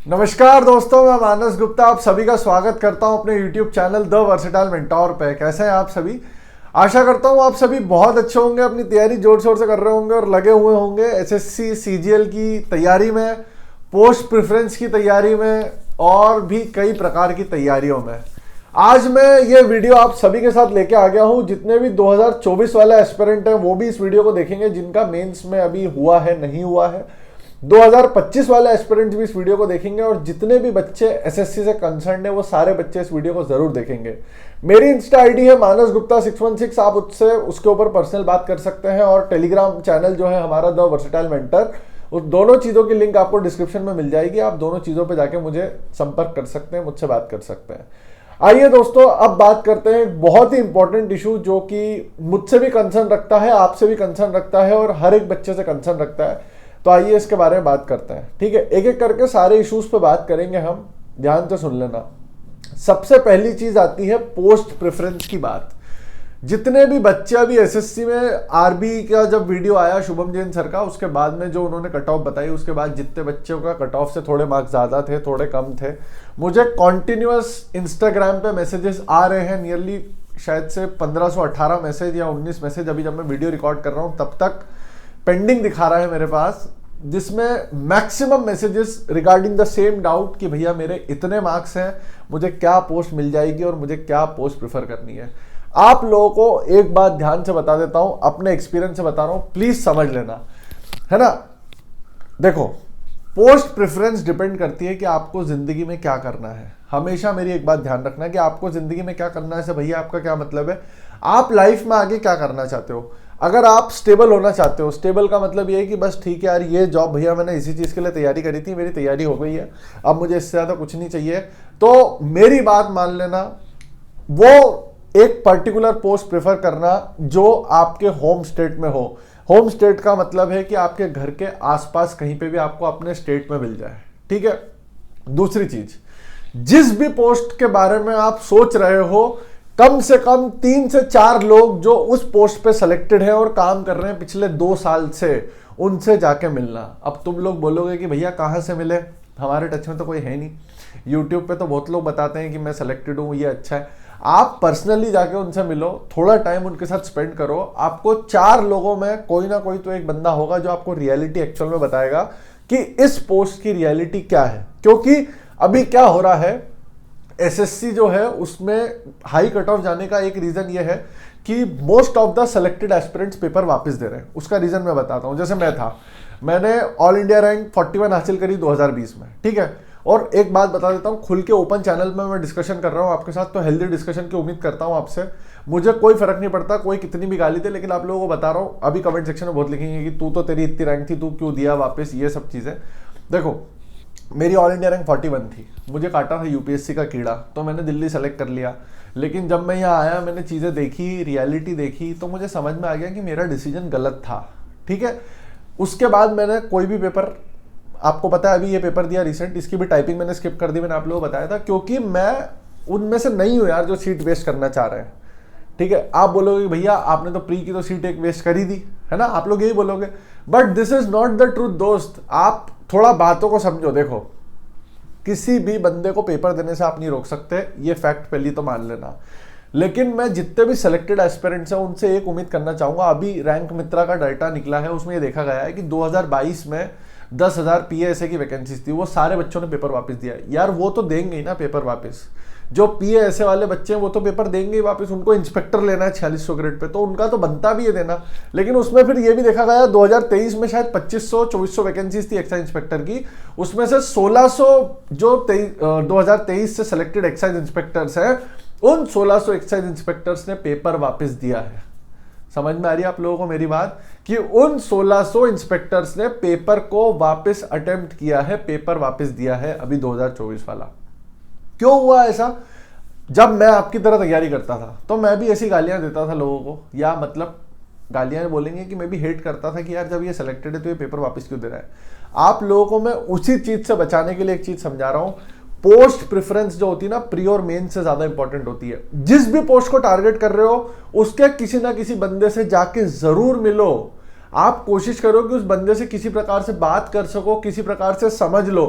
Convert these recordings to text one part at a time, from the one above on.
नमस्कार दोस्तों, मैं मानस गुप्ता आप सभी का स्वागत करता हूं अपने YouTube channel the versatile mentor पे। कैसे हैं आप सभी? आशा करता हूं आप सभी बहुत अच्छे होंगे, अपनी तैयारी जोर शोर से कर रहे होंगे और लगे हुए होंगे एसएससी सीजीएल की तैयारी में, पोस्ट प्रेफरेंस की तैयारी में और भी कई प्रकार की तैयारियों में। आज मैं ये वीडियो आप सभी के साथ लेके आ गया हूं। जितने भी 2024 वाले एस्पिरेंट हैं वो भी इस वीडियो को देखेंगे, जिनका मेंस में अभी हुआ है नहीं हुआ है। 2025 वाले एस्पिरेंट्स भी इस वीडियो को देखेंगे और जितने भी बच्चे एसएससी से कंसर्न है वो सारे बच्चे इस वीडियो को जरूर देखेंगे। मेरी इंस्टा आईडी है मानस गुप्ता 616, आप उसके ऊपर पर्सनल बात कर सकते हैं और टेलीग्राम चैनल जो है हमारा द वर्सेटाइल मेंटर, उस दोनों चीजों की लिंक आपको डिस्क्रिप्शन में मिल जाएगी। आप दोनों चीजों पर जाके मुझे संपर्क कर सकते हैं, मुझसे बात कर सकते हैं। आइए दोस्तों, अब बात करते हैं एक बहुत ही इंपॉर्टेंट इशू जो कि मुझसे भी कंसर्न रखता है, आपसे भी कंसर्न रखता है और हर एक बच्चे से कंसर्न रखता है। तो आइए इसके बारे में बात करते हैं। ठीक है, एक एक करके सारे इश्यूज पे बात करेंगे हम, ध्यान से सुन लेना। सबसे पहली चीज आती है पोस्ट प्रेफरेंस की बात। जितने भी बच्चे अभी एसएससी में, आरबी का जब वीडियो आया शुभम जैन सर का, उसके बाद में जो उन्होंने कट ऑफ बताई, उसके बाद जितने बच्चों का कट ऑफ से थोड़े मार्क्स ज्यादा थे, थोड़े कम थे, मुझे कॉन्टिन्यूअस इंस्टाग्राम पे मैसेजेस आ रहे हैं। नियरली शायद से 1518 मैसेज या 19 मैसेज अभी जब मैं वीडियो रिकॉर्ड कर रहा हूं तब तक पेंडिंग दिखा रहा है मेरे पास, जिसमें maximum messages regarding the same doubt कि भैया मेरे इतने मार्क्स हैं, मुझे क्या पोस्ट मिल जाएगी और मुझे क्या पोस्ट प्रेफर करनी है। आप लोगों को एक बात ध्यान से बता देता हूं, अपने एक्सपीरियंस से बता रहा हूं, प्लीज समझ लेना, है ना। देखो, पोस्ट प्रेफरेंस डिपेंड करती है कि आपको जिंदगी में क्या करना है। हमेशा मेरी एक बात ध्यान रखना कि आपको जिंदगी में क्या करना है से भैया आपका क्या मतलब है, आप लाइफ में आगे क्या करना चाहते हो। अगर आप स्टेबल होना चाहते हो, स्टेबल का मतलब ये है कि बस ठीक है यार, ये जॉब भैया मैंने इसी चीज के लिए तैयारी करी थी, मेरी तैयारी हो गई है, अब मुझे इससे ज्यादा कुछ नहीं चाहिए, तो मेरी बात मान लेना, वो एक पर्टिकुलर पोस्ट प्रेफर करना जो आपके होम स्टेट में हो। होम स्टेट का मतलब है कि आपके घर के आसपास कहीं पे भी आपको अपने स्टेट में मिल जाए। ठीक है। दूसरी चीज, जिस भी पोस्ट के बारे में आप सोच रहे हो, कम से कम 3 से 4 लोग जो उस पोस्ट पे सिलेक्टेड है और काम कर रहे हैं पिछले 2 साल से, उनसे जाके मिलना। अब तुम लोग बोलोगे कि भैया कहां से मिले, हमारे टच में तो कोई है नहीं। यूट्यूब पे तो बहुत लोग बताते हैं कि मैं सिलेक्टेड हूं, ये अच्छा है। आप पर्सनली जाके उनसे मिलो, थोड़ा टाइम उनके साथ स्पेंड करो। आपको 4 लोगों में कोई ना कोई तो एक बंदा होगा जो आपको रियलिटी एक्चुअल में बताएगा कि इस पोस्ट की रियलिटी क्या है। क्योंकि अभी क्या हो रहा है, एसएससी जो है उसमें हाई कट ऑफ जाने का एक रीजन ये है कि most of the selected aspirants paper वापस दे रहे हैं। उसका रीजन मैं बताता हूं। जैसे मैंने ऑल इंडिया रैंक 41 हासिल करी 2020 में। ठीक है। और एक बात बता देता हूं, खुल के ओपन चैनल में मैं डिस्कशन कर रहा हूं आपके साथ, तो हेल्दी डिस्कशन की उम्मीद करता हूं आपसे। मुझे कोई फर्क नहीं पड़ता कोई कितनी भी गाली दे, लेकिन आप लोगों को बता रहा हूं, अभी कमेंट सेक्शन में बहुत लिखेंगे कि तू तो, तेरी इतनी रैंक थी, तू क्यों दिया वापस, ये सब चीजें। देखो, मेरी ऑल इंडिया रैंक 41 थी, मुझे काटा था यूपीएससी का कीड़ा, तो मैंने दिल्ली सेलेक्ट कर लिया। लेकिन जब मैं यहाँ आया, मैंने चीज़ें देखी, रियलिटी देखी, तो मुझे समझ में आ गया कि मेरा डिसीजन गलत था। ठीक है। उसके बाद मैंने कोई भी पेपर, आपको पता है अभी ये पेपर दिया रिसेंट, इसकी भी टाइपिंग मैंने स्किप कर दी, मैंने आप लोगों को बताया था, क्योंकि मैं उनमें से नहीं हूँ यार जो सीट वेस्ट करना चाह रहे हैं। ठीक है। आप बोलोगे भैया आपने तो प्री की तो सीट एक वेस्ट करी दी, है ना, आप लोग यही बोलोगे, but this is not the truth दोस्त। आप थोड़ा बातों को समझो। देखो, किसी भी बंदे को पेपर देने से आप नहीं रोक सकते, ये फैक्ट पहली तो मान लेना। लेकिन मैं जितने भी सिलेक्टेड एस्पिरेंट्स हैं उनसे एक उम्मीद करना चाहूंगा। अभी रैंक मित्रा का डाटा निकला है, उसमें ये देखा गया है कि 2022 में 10,000 पीएएसए की वैकेंसीज थी, वो सारे बच्चों ने पेपर वापस दिया। यार वो तो देंगे ही ना पेपर वापस, जो पीएएसए वाले बच्चे हैं वो तो पेपर देंगे ही वापस। उनको इंस्पेक्टर लेना है 4600 ग्रेड पे, तो उनका तो बनता भी है देना। लेकिन उसमें फिर ये भी देखा गया 2023 में शायद 2500-2400 वैकेंसीज थी एक्साइज इंस्पेक्टर की, उसमें से 1600 जो 2023 से सिलेक्टेड एक्साइज इंस्पेक्टर्स हैं, उन 1600 एक्साइज इंस्पेक्टर्स ने पेपर वापस दिया है। समझ में आ रही है आप लोगों को मेरी बात, कि उन 1600 इंस्पेक्टर्स ने पेपर को वापस अटेम्प्ट किया है, पेपर वापस दिया है अभी 2024 वाला। क्यों हुआ ऐसा? जब मैं आपकी तरह तैयारी करता था तो मैं भी ऐसी गालियां देता था लोगों को, या मतलब गालियां बोलेंगे कि मैं भी हेट करता था कि यार जब ये सिलेक्टेड है तो ये पेपर वापस क्यों दे रहा है। आप लोगों को मैं उसी चीज से बचाने के लिए एक चीज समझा रहा हूं। पोस्ट प्रेफरेंस जो होती है ना, प्री और मेन से ज्यादा इंपॉर्टेंट होती है। जिस भी पोस्ट को टारगेट कर रहे हो उसके किसी ना किसी बंदे से जाके जरूर मिलो। आप कोशिश करो कि उस बंदे से किसी प्रकार से बात कर सको, किसी प्रकार से समझ लो।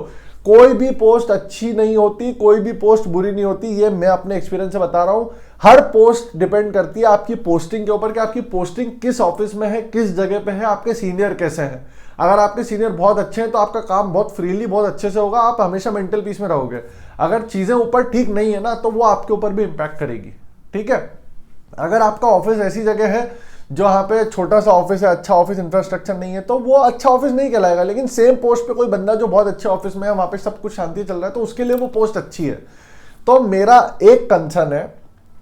कोई भी पोस्ट अच्छी नहीं होती, कोई भी पोस्ट बुरी नहीं होती, ये मैं अपने एक्सपीरियंस से बता रहा हूं। हर पोस्ट डिपेंड करती है आपकी पोस्टिंग के ऊपर कि आपकी पोस्टिंग किस ऑफिस में है, किस जगह पे है, आपके सीनियर कैसे हैं। अगर आपके सीनियर बहुत अच्छे हैं तो आपका काम बहुत फ्रीली, बहुत अच्छे से होगा, आप हमेशा मेंटल पीस में रहोगे। अगर चीजें ऊपर ठीक नहीं है ना तो वो आपके ऊपर भी इंपैक्ट करेगी, ठीक है। अगर आपका ऑफिस ऐसी जगह है जो यहाँ पे छोटा सा ऑफिस है, अच्छा ऑफिस इंफ्रास्ट्रक्चर नहीं है, तो वो अच्छा ऑफिस नहीं कहलाएगा। लेकिन सेम पोस्ट पे कोई बंदा जो बहुत अच्छे ऑफिस में है, वहां पे सब कुछ शांति चल रहा है, तो उसके लिए वो पोस्ट अच्छी है। तो मेरा एक कंसर्न है,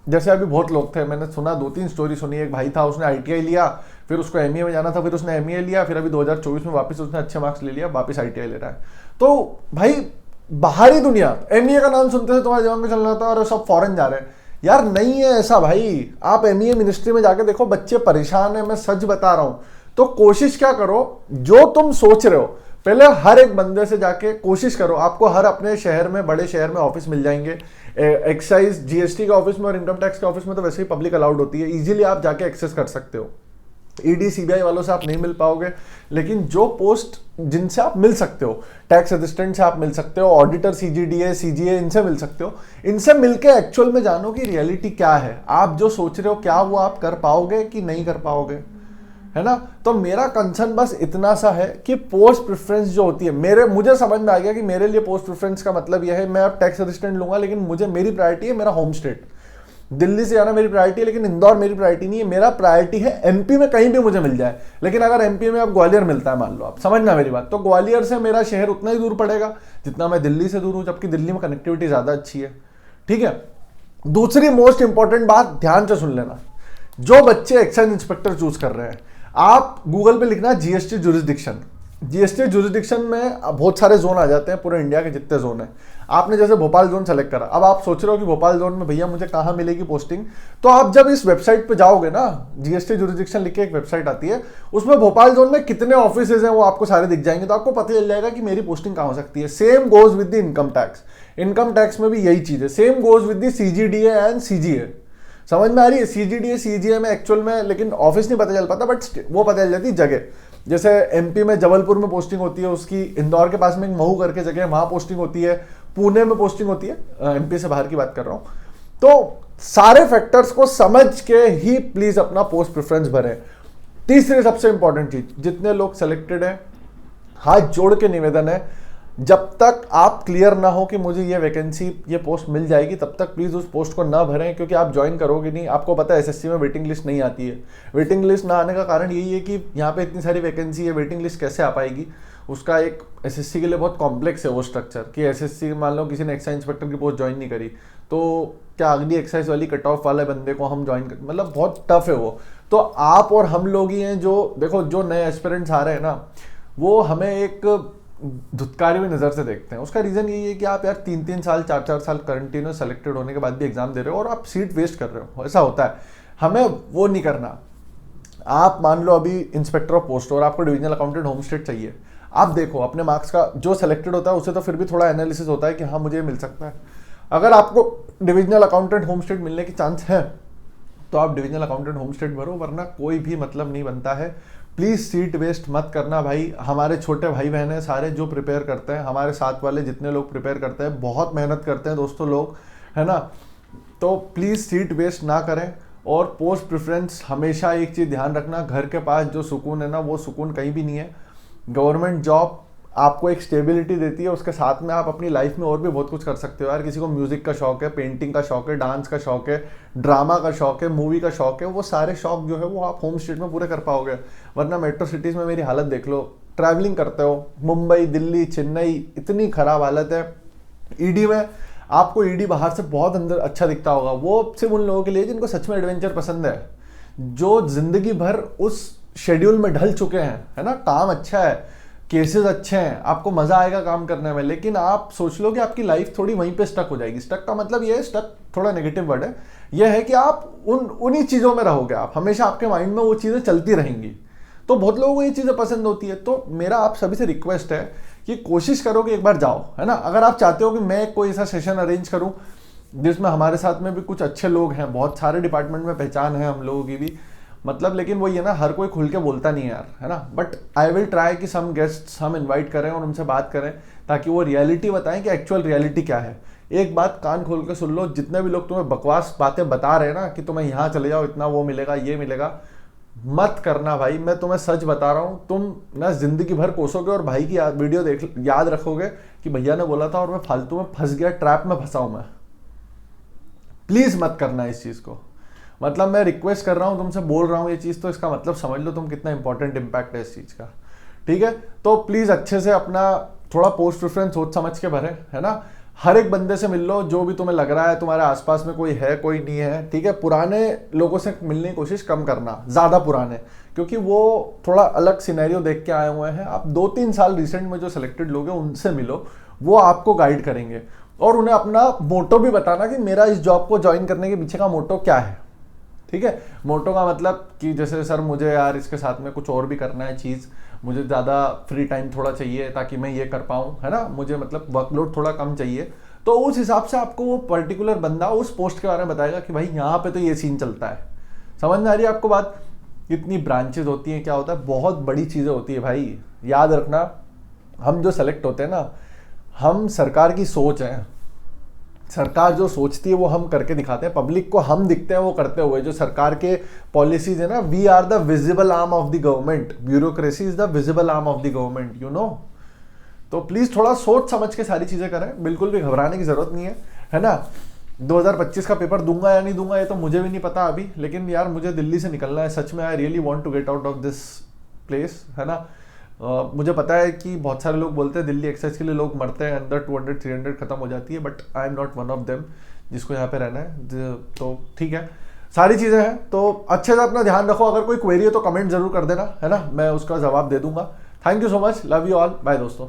जैसे अभी बहुत लोग थे, मैंने सुना 2-3 स्टोरी सुनी। एक भाई था, उसने ITI लिया, फिर उसको MA में जाना था, फिर उसने MA लिया, फिर अभी 2024 में वापस उसने अच्छे मार्क्स ले लिया, वापस ITI ले रहा है। तो भाई बाहरी दुनिया MA का नाम सुनते थे तुम्हारे दिमाग में चल रहा था और सब फॉरेन जा रहे हैं। यार नहीं है ऐसा भाई। आप MA मिनिस्ट्री में जाके देखो, बच्चे परेशान है, मैं सच बता रहा हूं। तो कोशिश क्या करो, जो तुम सोच रहे हो पहले हर एक बंदे से जाके कोशिश करो। आपको हर अपने शहर में, बड़े शहर में ऑफिस मिल जाएंगे। एक्साइज GST के ऑफिस में और इनकम टैक्स के ऑफिस में तो वैसे ही पब्लिक अलाउड होती है, इजीली आप जाके एक्सेस कर सकते हो। ED CBI वालों से आप नहीं मिल पाओगे, लेकिन जो पोस्ट जिनसे आप मिल सकते हो, टैक्स असिस्टेंट से आप मिल सकते हो, ऑडिटर CGDA CGA इनसे मिल सकते हो। इनसे मिलके एक्चुअल में जानो कि रियलिटी क्या है, आप जो सोच रहे हो क्या वो आप कर पाओगे कि नहीं कर पाओगे, है ना। तो मेरा कंसर्न बस इतना सा है कि पोस्ट प्रेफरेंस जो होती है, मुझे समझ में आ गया कि मेरे लिए पोस्ट प्रेफरेंस का मतलब यह है, मैं अब टैक्स असिस्टेंट लूंगा, लेकिन मेरी प्रायोरिटी है मेरा होम स्टेट। दिल्ली से जाना मेरी प्रायोरिटी है, लेकिन इंदौर मेरी प्रायोरिटी नहीं है। मेरा प्रायोरिटी है MP में कहीं भी मुझे मिल जाए। लेकिन अगर MP में अब ग्वालियर मिलता है, मान लो, आप समझना मेरी बात, तो ग्वालियर से मेरा शहर उतना ही दूर पड़ेगा जितना मैं दिल्ली से दूर हूं, जबकि दिल्ली में कनेक्टिविटी ज्यादा अच्छी है, ठीक है। दूसरी मोस्ट इंपॉर्टेंट बात ध्यान से सुन लेना, जो बच्चे एक्साइज इंस्पेक्टर चूज कर रहे हैं, आप गूगल पे लिखना GST जुरिस्डिक्शन। GST जुरिस्डिक्शन में बहुत सारे जोन आ जाते हैं, पूरे इंडिया के जितने जोन है। आपने जैसे भोपाल जोन सेलेक्ट करा, अब आप सोच रहे हो कि भोपाल जोन में भैया मुझे कहाँ मिलेगी पोस्टिंग, तो आप जब इस वेबसाइट पे जाओगे ना, GST जुरिस्डिक्शन लिख के एक वेबसाइट आती है, उसमें भोपाल जोन में कितने ऑफिसेज हैं वो आपको सारे दिख जाएंगे, तो आपको पता चल जाएगा कि मेरी पोस्टिंग कहाँ हो सकती है। Same goes with the income tax, income tax में भी यही चीज है, same goes with the CGDA and CGA। समझ में आ रही है? CGDA CGA में एक्चुअल में लेकिन ऑफिस नहीं पता चल पाता, बट वो पता चल जाती जगह। जैसे MP में जबलपुर में पोस्टिंग होती है उसकी, इंदौर के पास में एक महू करके जगह है, वहां पोस्टिंग होती है, पुणे में पोस्टिंग होती है, MP से बाहर की बात कर रहा हूं। तो सारे फैक्टर्स को समझ के ही प्लीज अपना पोस्ट प्रेफरेंस भरें। तीसरी सबसे इंपॉर्टेंट चीज, जितने लोग सेलेक्टेड हैं, हाथ जोड़ के निवेदन है, जब तक आप क्लियर ना हो कि मुझे ये वैकेंसी, ये पोस्ट मिल जाएगी, तब तक प्लीज उस पोस्ट को ना भरें, क्योंकि आप ज्वाइन करोगे नहीं। आपको पता है SSC में वेटिंग लिस्ट नहीं आती है। वेटिंग लिस्ट ना आने का कारण यही है कि यहाँ पे इतनी सारी वैकेंसी है, वेटिंग लिस्ट कैसे आ पाएगी। उसका एक SSC के लिए बहुत कॉम्प्लेक्स है वो स्ट्रक्चर, कि SSC मान लो किसी ने एक्साइज इंस्पेक्टर की पोस्ट ज्वाइन नहीं करी, तो क्या अगली एक्साइज वाली कट ऑफ वाले बंदे को हम ज्वाइन कर, मतलब बहुत टफ है वो। तो आप और हम लोग ही हैं जो, देखो जो नए एस्पिरेंट्स आ रहे हैं ना, वो हमें एक धुतकारी हुई नज़र से देखते हैं। उसका रीज़न यही है कि आप यार 3-3 साल 4-4 साल कंटिन्यूस सेलेक्टेड होने के बाद भी एग्जाम दे रहे हो और आप सीट वेस्ट कर रहे हो, ऐसा होता है। हमें वो नहीं करना। आप मान लो अभी इंस्पेक्टर ऑफ पोस्ट और आपको डिविजनल अकाउंटेंट होम स्टेट चाहिए, आप देखो अपने मार्क्स का जो सेलेक्टेड होता है उससे तो फिर भी थोड़ा एनालिसिस होता है कि हाँ मुझे मिल सकता है। अगर आपको डिविजनल अकाउंटेंट होम स्टेट मिलने की चांस है तो आप डिविजनल अकाउंटेंट होम स्टेट भरो, वरना कोई भी मतलब नहीं बनता है। प्लीज सीट वेस्ट मत करना भाई। हमारे छोटे भाई बहन हैं सारे जो प्रिपेयर करते हैं, हमारे साथ वाले जितने लोग प्रिपेयर करते हैं, बहुत मेहनत करते हैं दोस्तों लोग, है ना। तो प्लीज सीट वेस्ट ना करें। और पोस्ट प्रेफरेंस हमेशा एक चीज ध्यान रखना, घर के पास जो सुकून है ना वो सुकून कहीं भी नहीं है। गवर्नमेंट जॉब आपको एक स्टेबिलिटी देती है, उसके साथ में आप अपनी लाइफ में और भी बहुत कुछ कर सकते हो यार। किसी को म्यूजिक का शौक है, पेंटिंग का शौक है, डांस का शौक है, ड्रामा का शौक है, मूवी का शौक है, वो सारे शौक जो है वो आप होम स्टेट में पूरे कर पाओगे। वरना मेट्रो सिटीज में मेरी हालत देख लो, ट्रैवलिंग करते हो मुंबई, दिल्ली, चेन्नई, इतनी खराब हालत है। ईडी में आपको ईडी बाहर से बहुत अंदर अच्छा दिखता होगा, वो सिर्फ उन लोगों के लिए जिनको सच में एडवेंचर पसंद है, जो जिंदगी भर उस शेड्यूल में ढल चुके हैं, है ना। काम अच्छा है, केसेस अच्छे हैं, आपको मजा आएगा काम करने में, लेकिन आप सोच लो कि आपकी लाइफ थोड़ी वहीं पे स्टक हो जाएगी। स्टक का मतलब ये है, स्टक थोड़ा नेगेटिव वर्ड है, यह है कि आप उन्हीं चीजों में रहोगे, आप हमेशा आपके माइंड में वो चीजें चलती रहेंगी। तो बहुत लोगों को ये चीजें पसंद होती है। तो मेरा आप सभी से रिक्वेस्ट है कि कोशिश करो कि एक बार जाओ, है ना। अगर आप चाहते हो कि मैं कोई ऐसा सेशन अरेंज करूं जिसमें हमारे साथ में भी कुछ अच्छे लोग हैं, बहुत सारे डिपार्टमेंट में पहचान है हम लोगों की भी, मतलब, लेकिन वो ये ना हर कोई खुल के बोलता नहीं है यार, है ना। बट आई विल ट्राई कि सम गेस्ट्स हम इनवाइट करें और उनसे बात करें, ताकि वो रियलिटी बताएं कि एक्चुअल रियलिटी क्या है। एक बात कान खोल के सुन लो, जितने भी लोग तुम्हें बकवास बातें बता रहे हैं ना कि तुम्हें यहाँ चले जाओ, इतना वो मिलेगा, ये मिलेगा, मत करना भाई। मैं तुम्हें सच बता रहा हूँ, तुम ना जिंदगी भर कोसोगे और भाई की वीडियो देख याद रखोगे कि भैया ने बोला था और मैं फालतू में फंस गया, ट्रैप में फंसा हूं मैं। प्लीज मत करना इस चीज को। मतलब मैं रिक्वेस्ट कर रहा हूं, तुमसे बोल रहा हूं ये चीज, तो इसका मतलब समझ लो तुम कितना इंपॉर्टेंट इंपैक्ट है इस चीज का। ठीक है, तो प्लीज अच्छे से अपना थोड़ा पोस्ट प्रेफरेंस सोच समझ के भरे, है ना। हर एक बंदे से मिल लो जो भी तुम्हें लग रहा है तुम्हारे आसपास में कोई है कोई नहीं है। ठीक है, पुराने लोगों से मिलने की कोशिश कम करना, ज्यादा पुराने, क्योंकि वो थोड़ा अलग सिनेरियो देख के आए हुए हैं। आप 2-3 साल रिसेंट में जो सिलेक्टेड लोग हैं उनसे मिलो, वो आपको गाइड करेंगे। और उन्हें अपना मोटो भी बताना कि मेरा इस जॉब को ज्वाइन करने के पीछे का मोटो क्या है। ठीक है, मोटो का मतलब कि जैसे सर मुझे यार इसके साथ में कुछ और भी करना है चीज़, मुझे ज़्यादा फ्री टाइम थोड़ा चाहिए ताकि मैं ये कर पाऊँ, है ना, मुझे मतलब वर्कलोड थोड़ा कम चाहिए। तो उस हिसाब से आपको वो पर्टिकुलर बंदा उस पोस्ट के बारे में बताएगा कि भाई यहाँ पे तो ये सीन चलता है। समझ में आ रही है आपको बात? कितनी ब्रांचेज होती हैं, क्या होता है, बहुत बड़ी चीज़ें होती है भाई। याद रखना, हम जो सेलेक्ट होते हैं ना, हम सरकार की सोच है, सरकार जो सोचती है वो हम करके दिखाते हैं, पब्लिक को हम दिखते हैं वो करते हुए। जो सरकार के पॉलिसीज है ना, we are the visible arm of the government, bureaucracy is the visible arm of the government, you know. तो प्लीज थोड़ा सोच समझ के सारी चीजें करें, बिल्कुल भी घबराने की जरूरत नहीं है ना। 2025 का पेपर दूंगा या नहीं दूंगा ये तो मुझे भी नहीं पता अभी, लेकिन यार मुझे दिल्ली से निकलना है सच में। I really want to get out of this place, है ना। मुझे पता है कि बहुत सारे लोग बोलते हैं दिल्ली एक्सरसाइज के लिए लोग मरते हैं, अंदर 200-300 खत्म हो जाती है, but I am not one of them जिसको यहाँ पे रहना है। तो ठीक है, सारी चीज़ें हैं, तो अच्छे से अपना ध्यान रखो। अगर कोई क्वेरी है तो कमेंट जरूर कर देना, है ना, मैं उसका जवाब दे दूंगा। Thank you so much, love you all, bye दोस्तों।